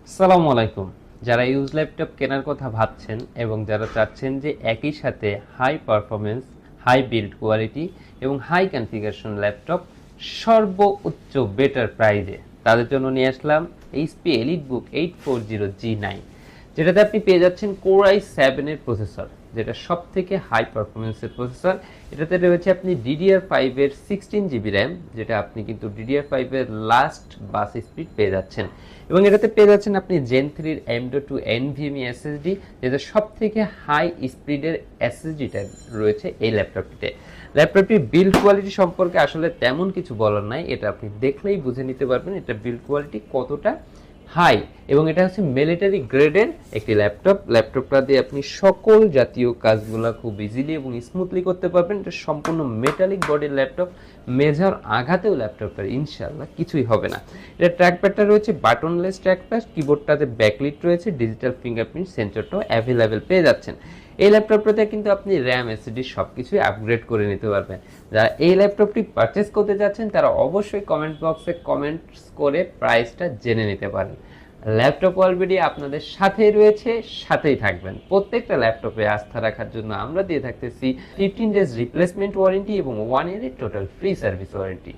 আসসালামু আলাইকুম। যারা ইউজ ল্যাপটপ কেনার কথা ভাবছেন এবং যারা চাচ্ছেন যে একই সাথে high performance, high build quality এবং হাই কনফিগারেশন ল্যাপটপ সর্বোচ্চ বেটার প্রাইজে, তাদের জন্য নিয়ে আসলাম এইচপি এলিটবুক 840G9, যেটাতে আপনি পেয়ে যাচ্ছেন কোর i7 এর প্রসেসর, যেটা সব থেকে হাই পারফরমেন্সের প্রসেসর। এটাতে রয়েছে আপনি DDR5 এর 16 GB র্যাম, যেটা আপনি কিন্তু DDR5 এর লাস্ট বাস স্পিড পেয়ে যাচ্ছেন, এবং এটাতে পেয়ে যাচ্ছেন আপনি Gen 3 এর M.2 NVMe SSD, যেটা সব থেকে হাই স্পিডের এসএসডিটা রয়েছে এই ল্যাপটপটিতে। ল্যাপটপটির বিল্ড কোয়ালিটি সম্পর্কে আসলে তেমন কিছু বলার নাই, এটা আপনি দেখলেই বুঝে নিতে পারবেন এটা বিল্ড কোয়ালিটি কতটা হাই। এবং এটা হচ্ছে মিলিটারি গ্রেডের একটি ল্যাপটপটা দিয়ে আপনি সকল জাতীয় কাজগুলো খুব ইজিলি এবং স্মুথলি করতে পারবেন। এটা সম্পূর্ণ মেটালিক বডির ল্যাপটপ, মেজর আঘাতেও ল্যাপটপটার ইনশাআল্লাহ কিছুই হবে না। এটা ট্র্যাকপ্যাডটা রয়েছে বাটনলেস ট্র্যাকপ্যাড, কিবোর্ডটাতে ব্যাকলিট রয়েছে, ডিজিটাল ফিঙ্গারপ্রিন্ট সেন্সরটাও অ্যাভেলেবেল পেয়ে যাচ্ছেন। এই ল্যাপটপটাতে কিন্তু আপনি র্যাম এসএসডি সব কিছুই আপগ্রেড করে নিতে পারবেন। যারা এই ল্যাপটপটি পারচেস করতে যাচ্ছেন তারা অবশ্যই কমেন্ট বক্সে কমেন্টস করে প্রাইসটা জেনে নিতে পারেন। ল্যাপটপ অলরেডি আপনাদের সাথেই রয়েছে, সাথেই থাকবেন। প্রত্যেকটা ল্যাপটপে আস্থা রাখার জন্য আমরা দিয়ে থাকতেছি 15 ডেজ রিপ্লেসমেন্ট ওয়ারেন্টি এবং 1 ইয়ারের টোটাল ফ্রি সার্ভিস ওয়ারেন্টি।